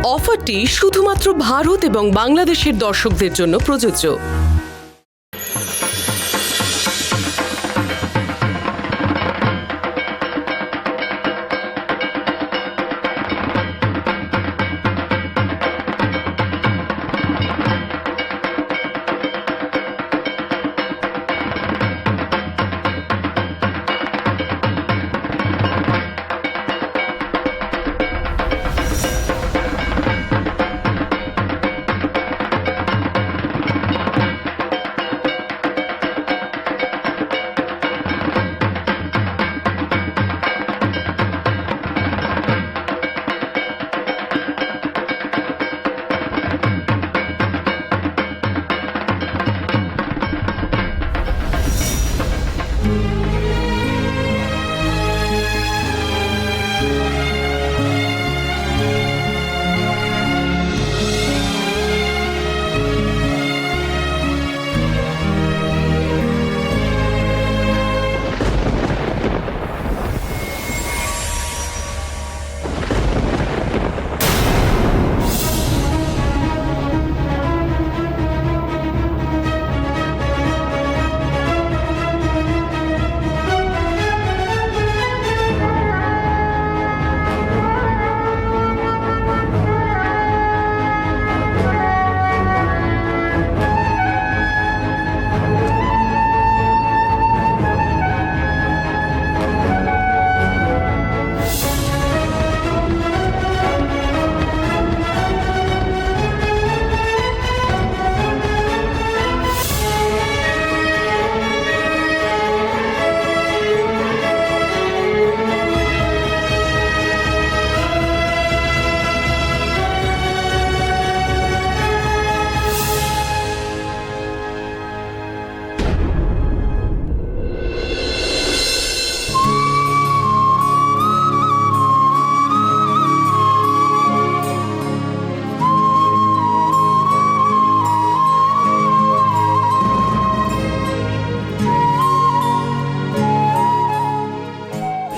অফারটি শুধুমাত্র ভারত এবং বাংলাদেশের দর্শকদের জন্য প্রযোজ্য।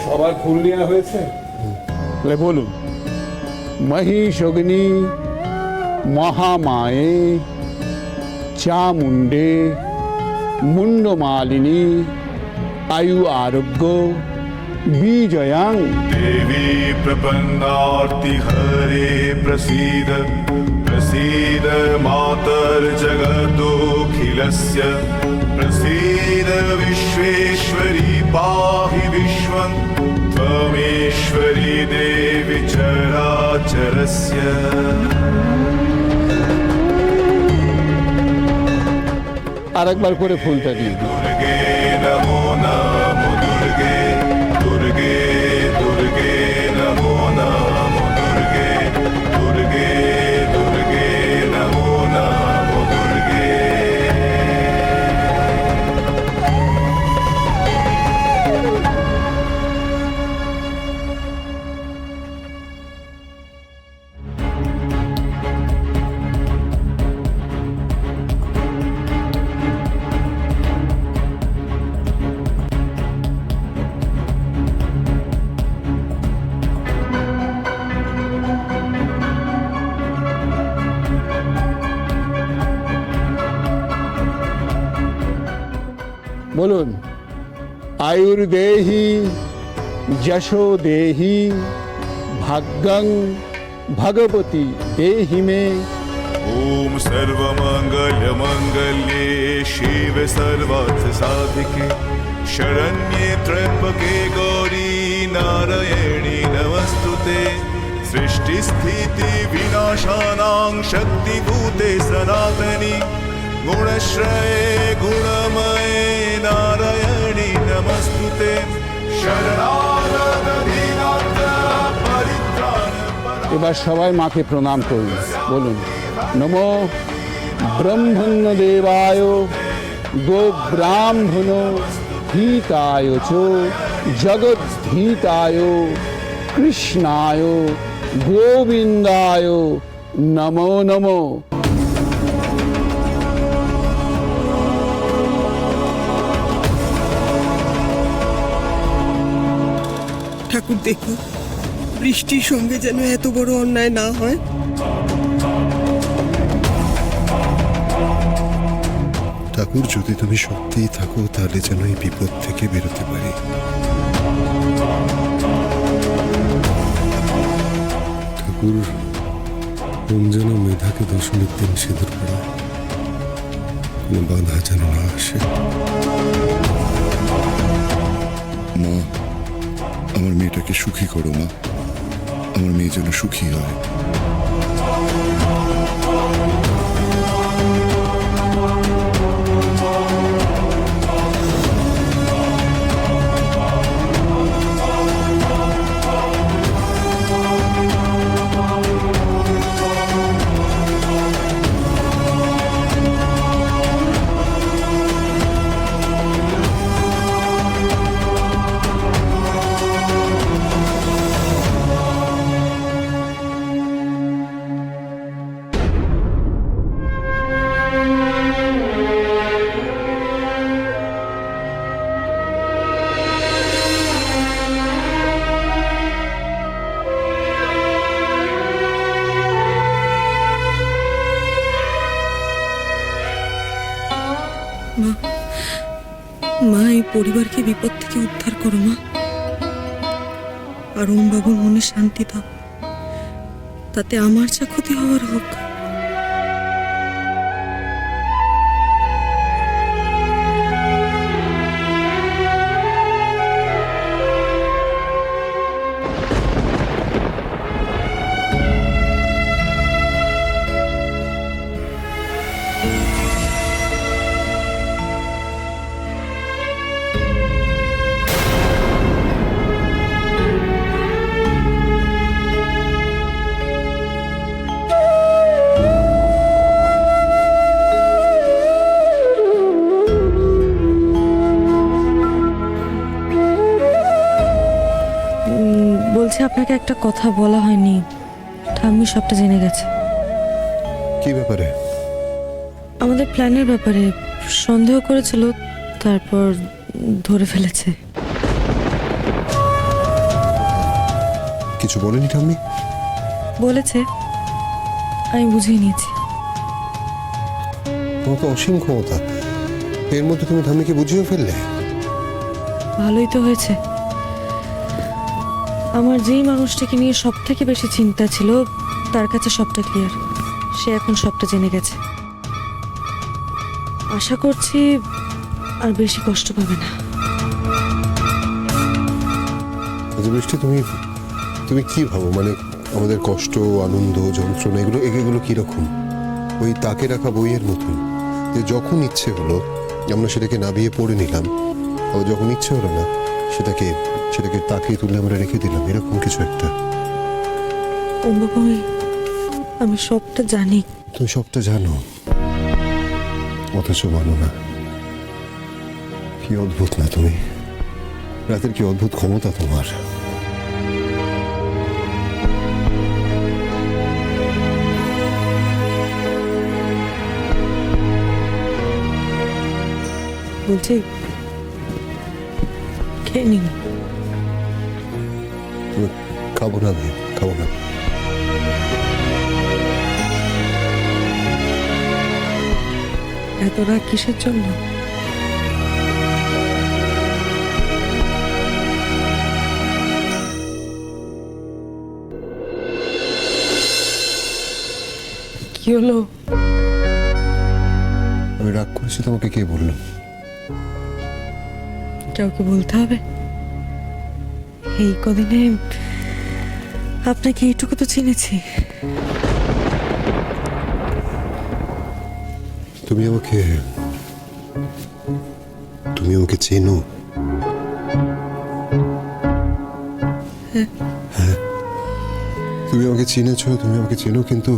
সবার ফুল নেওয়া হয়েছে? বলুন। মহিষগ্নি মহামায়ে চামুণ্ডে মুন্ডমালিনী আয়ু আরোগ্য বিজয়াং। देवी प्रपन्नार्ति हरे प्रसीद प्रसीद मातर्जगदोऽखिलस्य प्रसीद विश्वेश्वरी पाहि विश्वं त्वमेश्वरी देवी चराचरस्य। আরেকবার করে ফুলটা দিয়ে দিন। दुर्गे नमो नमो दुर्गे दुर्गे दुर्गे नमो नमो दुर्गे दुर्गे दुर्गे नमो नमो दुर्गे। বলুন। আয়ুর্দেহি যশো দেহি ভাগ্যং ভগবতী দেহি মে। ओम सर्वमंगल मंगल्ये शिव सर्वार्थ साधिके शरण्ये त्र्यंबके गौरी नारायणी नमस्तुते। सृष्टि स्थिति विनाशानां शक्तिभूते सनातनी गुणश्रये गुणमये नारायणी नमस्तुते। शरणागत दीनार्थ परित्राण এবার সবাই মাকে প্রণাম করুন। বলুন। নমো ব্রহ্মণ্য দেবায় গো ব্রাহ্মণ হিতায় চ জগদ্ধিতায় কৃষ্ণায় গোবিন্দায় নমো নমো। ঠাকুর দেখুন, বৃষ্টির সঙ্গে যেন এত বড় অন্যায় না হয়। ঠাকুর, যদি তুমি সত্যিই থাকো তাহলে যেন এই বিপদ থেকে বেরোতে পারি। ঠাকুর, যেন মেধাকে দশমীর দিন সিঁদুর পড়ায়, কোনো বাধা যেন না আসে। মা, আমার মেয়েটাকে সুখী করো মা, আমার মেয়ে যেন সুখী হয়। মা, এই পরিবারকে বিপদ থেকে উদ্ধার করো মা। আর ওম বাবুর মনে শান্তি দাও, তাতে আমার যা ক্ষতি হওয়ার হোক। বলছি, আপনাকে একটা কথা বলা হয়নি, ঠাম্মি সবটা জেনে গেছে। কি ব্যাপারে? আমাদের প্ল্যানের ব্যাপারে সন্দেহ করেছিল, তারপর ধরে ফেলেছে। কিছু বলেনি ঠাম্মি? বলেছে, আমি বুঝিয়ে নিয়েছি। তোমার তো অসীম ক্ষমতা, এর মধ্যে তুমি ঠাম্মিকে বুঝিয়ে ফেললে। ভালোই তো হয়েছে। আমার যেই মানুষটাকে নিয়ে সব থেকে বেশি চিন্তা ছিল, তার কাছে সবটা ক্লিয়ার। সে এখন সবটা জেনে গেছে। আশা করছি আর বেশি কষ্ট পাবে না। আচ্ছা বৃষ্টি, তুমি কি ভাবো, মানে আমাদের কষ্ট, আনন্দ, যন্ত্রণা এগুলো কিরকম? ওই তাকে রাখা বইয়ের মতন, যে যখন ইচ্ছে হলো আমরা সেটাকে নাবিয়ে পড়ে নিলাম, আর যখন ইচ্ছে হলো না সেটাকে তাকে তুলে আমরা রেখে দিলাম, এরকম কিছু একটা। ওম বাবা, আমি সবটা জানি। তুমি সবটা জানো, অথচ মানো না। কি অদ্ভুত না তুমি? রাতের কি অদ্ভুত ক্ষমতা তোমার। বলছি, খেয়ে নিন। তুমি খাবো না, আমি খাবো না। এত রাগ কিসের জন্য? কি হলো? আমি রাগ করেছি তোমাকে কে বললো? কাউকে বলতে হবে? এই কদিনে আপনাকে এইটুকু তো চিনেছি। তুমি আমাকে চেনো? হ্যাঁ, তুমি আমাকে চিনেছো, তুমি আমাকে চেনো, কিন্তু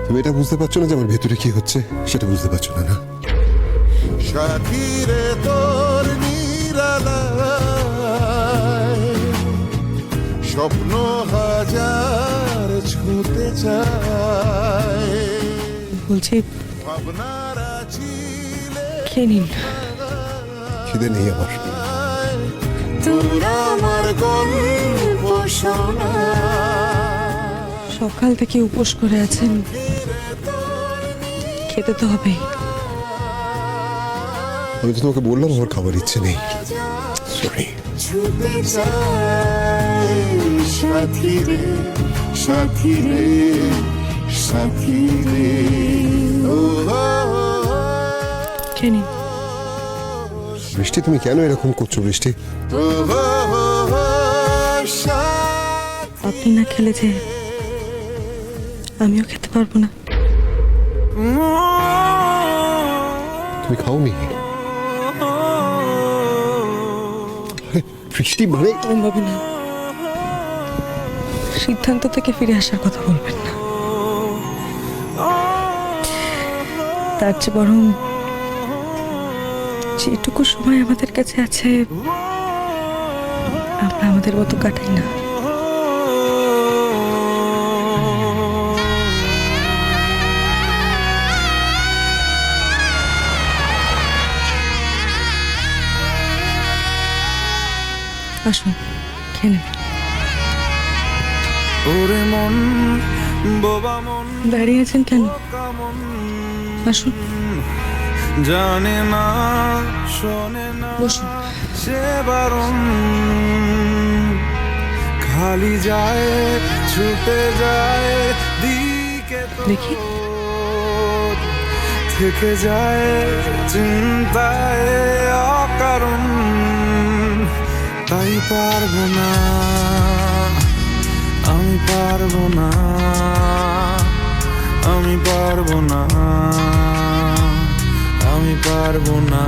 তুমি এটা বুঝতে পারছো না যে আমার ভেতরে কি হচ্ছে, সেটা বুঝতে পারছো না। না সাথী রে, তোর নিরালায় স্বপ্ন হাজার ছুঁতে চায়। বলছি, ভাবনার ছিলে খেয়ে নিন। খিদে নেই আমার। তোর আমার গল্প সোনা সকাল থেকে উপোস করে আছেন, খেতে তো হবেই। আমি তো তোমাকে বললাম আমার খাবার ইচ্ছে নেই। সরি। ছুটে যায় সাথী রে সাথী রে সাথী রে ও খেয়ে নিন। বৃষ্টি, তুমি কেন এরকম করছো বৃষ্টি? আপনি না খেলে যে আমিও খেতে পারবো না। তুমি খাওনি? বৃষ্টি মানে বাবু না, সিদ্ধান্ত থেকে ফিরে আসার কথা বলবেন না। তার চেয়ে বরং যেটুকু সময় আমাদের কাছে আছে আমরা আমাদের মতো কাটাই না। আসুন, খেয়ে নেবেন। ওরে মন বোবা মন দাঁড়িয়ে আছেন কেন? আসুন, জানে না শোনে না বসুন। সে বারণ খালি যায় ছুটে যায় দিকে দেখি। তোর থেকে যায় চিন্তায় অকারণ তাই পারবো না আমি পারবো না আমি পারবো না আমি পারবো না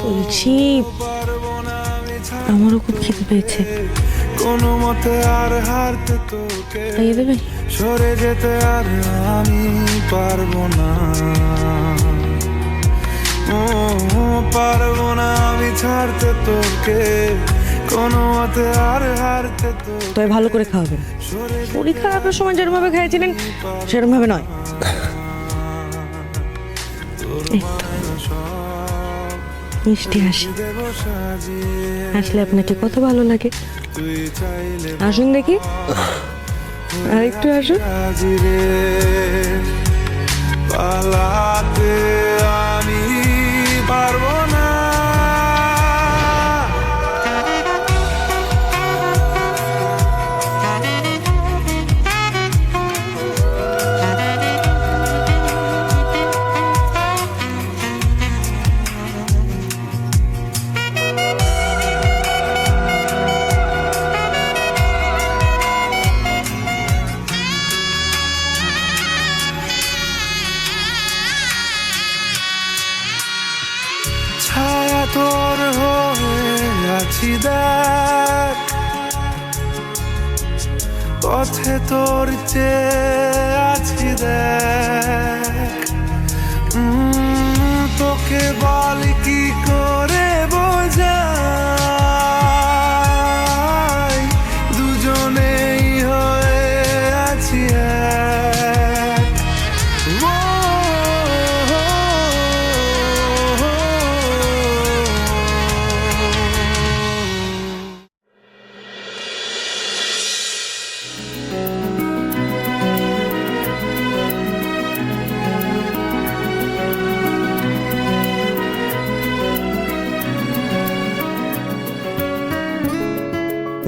বলছি আমারও খুব খিদে পেয়েছে, কোনো মতে আর হারতে তোকে খাইয়ে দেবেন? সরে যেতে আর আমি পারবো না ও পারবো না আমি ছাড়তে তোকে কোনো মতে আর হারতে তোকে তবে ভালো করে খাওয়াবেন। শরীর খারাপের সময় যেরকম ভাবে খাইয়েছিলেন সেরকম ভাবে নয়। এই তো, মিষ্টি হাসি আসলে আপনাকে কত ভালো লাগে। আসুন দেখি, আর একটু আসুন। রে পালাতে আমি পারবো না ছায়া তোর হয়ে আছি দেখ পথে তোর চেয়ে আছি দেখ তোকে বল কি করে বোঝাই দুজনেই হয়ে আছি এক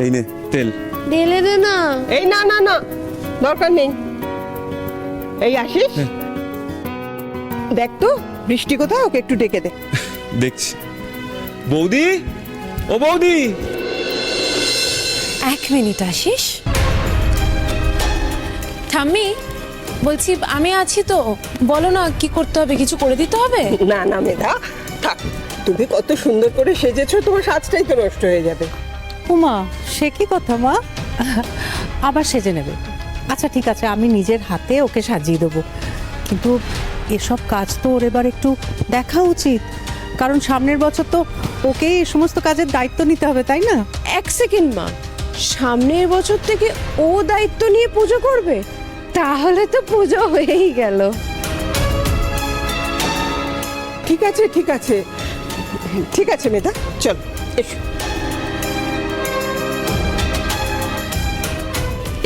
এই নে তেল। ঢেলে দে না। এই না না না, দরকার নেই। এই আসিস, দেখ তো বৃষ্টি কোথায়, ওকে একটু ডেকে দে। দেখছি। বৌদি, ও বৌদি। 1 মিনিট আসিস। ঠাম্মি বলছি আমি আছি তো, বলো না কি করতে হবে, কিছু করে দিতে হবে? না না মেধা, থাক। তুমি কত সুন্দর করে সেজেছো, তোমার সাজটাই তো নষ্ট হয়ে যাবে। উমা, সে কি কথা মা? আবার সেজে নেবে? আচ্ছা ঠিক আছে, আমি নিজের হাতে ওকে সাজিয়ে দেবো, কিন্তু এসব কাজ তো ওর এবার একটু দেখা উচিত, কারণ সামনের বছর তো ওকেই এই সমস্ত কাজের দায়িত্ব নিতে হবে, তাই না? 1 সেকেন্ড মা, সামনের বছর থেকে ও দায়িত্ব নিয়ে পুজো করবে? তাহলে তো পুজো হয়েই গেল। ঠিক আছে ঠিক আছে, ঠিক আছে মেধা, চল এসো।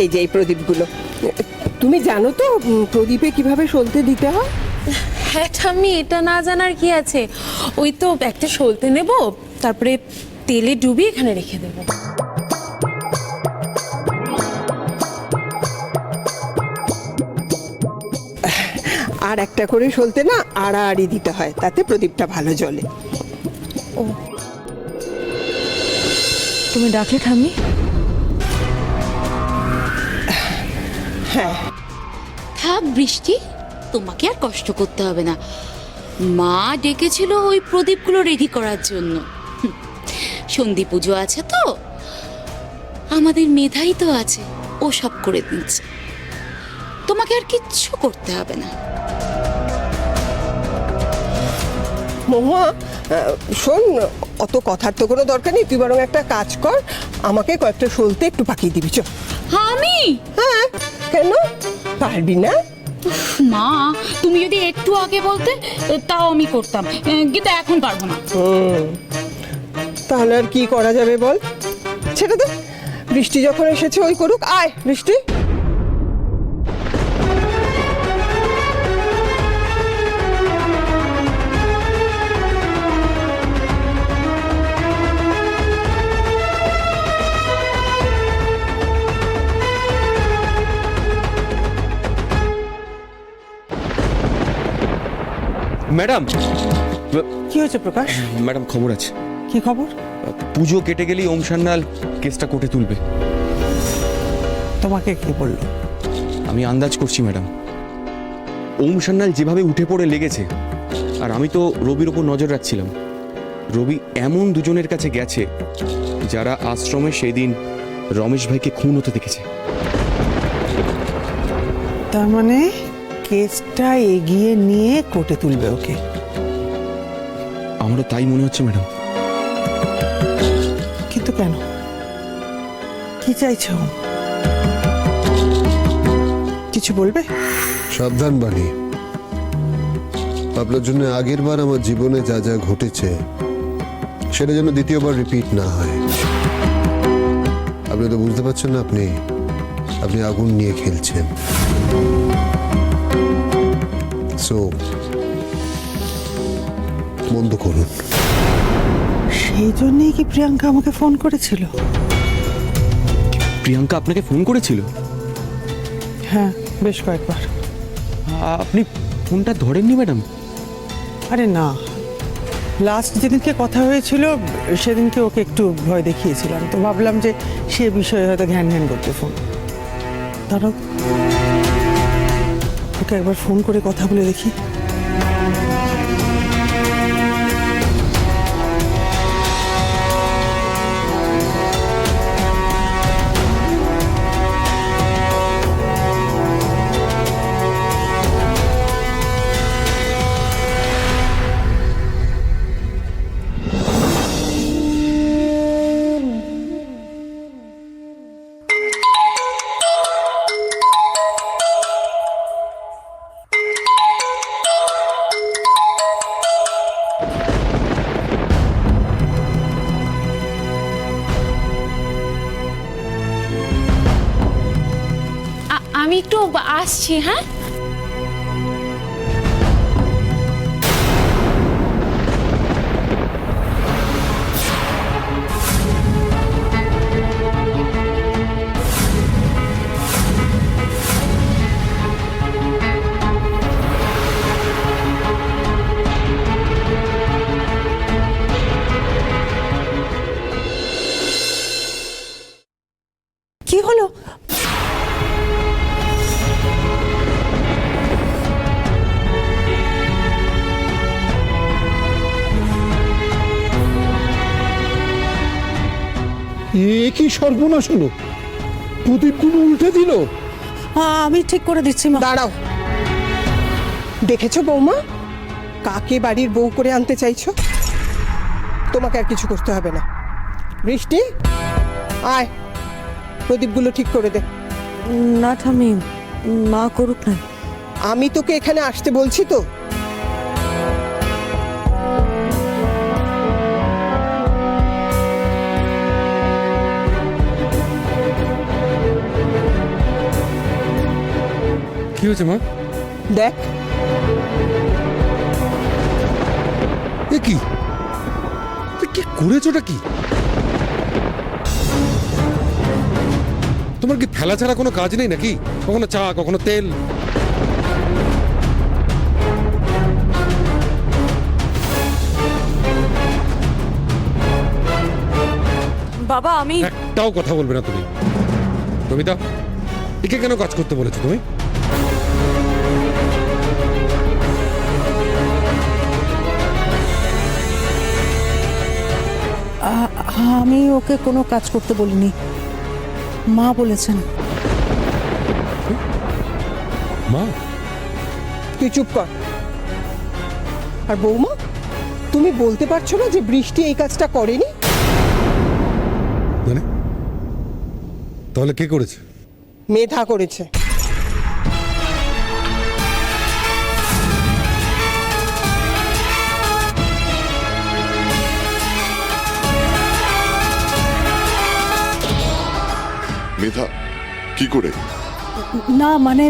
এই যে এই প্রদীপগুলো, তুমি জানো তো প্রদীপে কিভাবে সলতে দিতে হয়? হ্যাঁ ঠাম্মি, এটা না জানার কি আছে। ওই তো একটা সলতে নেব, তারপরে তেলে ডুবিয়ে এখানে রেখে দেবো। আর একটা করে সলতে না আড়াআড়ি দিতে হয়, তাতে প্রদীপটা ভালো জ্বলে। তুমি ডাকলে ঠাম্মি? হ্যাঁ, থাক বৃষ্টি, তোমাকে আর কষ্ট করতে হবে না। মা ডেকেছিল ওই প্রদীপগুলো রেডি করার জন্য। সন্ধি পুজো আছে তো, আমাদের মেধাই তো আছে, ও সব করে দিচ্ছে। তোমাকে আর কিচ্ছু করতে হবে না। মহুয়া, শোন, অত কথার তো কোনো দরকার নেই, তুই বরং একটা কাজ কর, আমাকে কয়েকটা সলতে একটু পাকিয়ে দিবি। চল। আমি? হ্যাঁ, কেন পারবি না? মা, তুমি যদি একটু আগে বলতে তাও আমি করতাম, কিন্তু এখন পারবো না। তাহলে আর কি করা যাবে বল? ছেড়ে দে, বৃষ্টি যখন এসেছে ওই করুক। আয় বৃষ্টি। ম্যাডাম, কি হয়েছে প্রকাশ? ম্যাডাম খবর আছে। কি খবর? পুজো কেটে গেলেই ওম সান্যাল কেসটা কোর্টে তুলবে। তোমাকে কে বললো? আমি আন্দাজ করছি ম্যাডাম, ওম সান্যাল যেভাবে উঠে পড়ে লেগেছে, আর আমি তো রবির ওপর নজর রাখছিলাম। রবি এমন দুজনের কাছে গেছে যারা আশ্রমে সেই দিন রমেশ ভাইকে খুন হতে দেখেছে। তার মানে কেসটা এগিয়ে নিয়ে কোর্টে তুলবে ওকে? আমারও তাই মনে হচ্ছে ম্যাডাম। কিন্তু কেন? কি চাইছো? কিছু বলবে? সাবধান বাণী, আপনার জন্য আগের বার আমার জীবনে যা যা ঘটেছে সেটা যেন দ্বিতীয়বার রিপিট না হয়। আপনি তো বুঝতে পারছেন না, আপনি আগুন নিয়ে খেলছেন। সো বন্ধ করুন। সেই জন্যই কি প্রিয়াঙ্কা আমাকে ফোন করেছিল? প্রিয়াঙ্কা আপনাকে ফোন করেছিল? হ্যাঁ, বেশ কয়েকবার। আপনি ফোনটা ধরেননি ম্যাডাম? আরে না, লাস্ট যেদিনকে কথা হয়েছিল সেদিনকে ওকে একটু ভয় দেখিয়েছিলাম, তো ভাবলাম যে সে বিষয়ে হয়তো ঘ্যান ঘ্যান করতে ফোন। ধরো, ওকে একবার ফোন করে কথা বলে দেখি। আমি একটু আসছি। হ্যাঁ, কি হলো? এ কি সর্বনাশ হলো? প্রদীপগুলো উল্টে দিল। আমি ঠিক করে দিচ্ছি মা। দাঁড়াও, দেখেছো বৌমা কাকে বাড়ির বউ করে আনতে চাইছো? তোমাকে আর কিছু করতে হবে না। বৃষ্টি, আয়, প্রদীপগুলো ঠিক করে দে। না ঠাম্মি, মা করুক না। আমি তোকে এখানে আসতে বলছি তো। হয়েছে মা? দেখ, এ কি কি করেছোটা কি? তোমার কি ফেলা ছাড়া কোনো কাজ নেই নাকি? কখনো চা, কখনো তেল। বাবা আমি একটাও কথা বলবে না তুমি। কবিতা, একে কেন কাজ করতে বলেছো তুমি? আমি ওকে কোনো কাজ করতে বলিনি, মা বলেছেন। মা? তুই চুপ কর। আর বৌমা, তুমি বলতে পারছো না যে বৃষ্টি এই কাজটা করেনি? মানে তাহলে কে করেছে? মেধা করেছে। মেধা কি করে? না মানে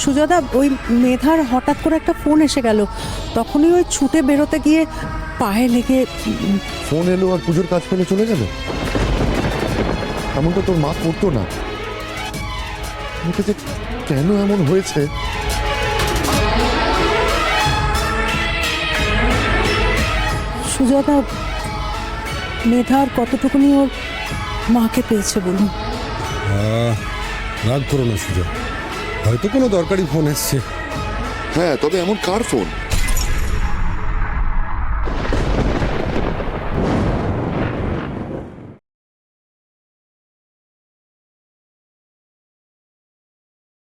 সুজাদা, ওই মেধার হঠাৎ করে একটা ফোন এসে গেল, তখনই ওই ছুটে বেরোতে গিয়ে পায়ে লেগে। ফোন এলো আর পুজোর কাজ ফেলে চলে গেল? এমনটা তোর মা করতো না। আমাকে যে কেন এমন হয়েছে? সুজাদা, মেধার কতটুকুনি ওর মাকে পেয়েছে বলুন? রাগ করো না সুজা, হয়তো কোনো দরকারি ফোন এসছে। হ্যাঁ, তবে এমন কার ফোন?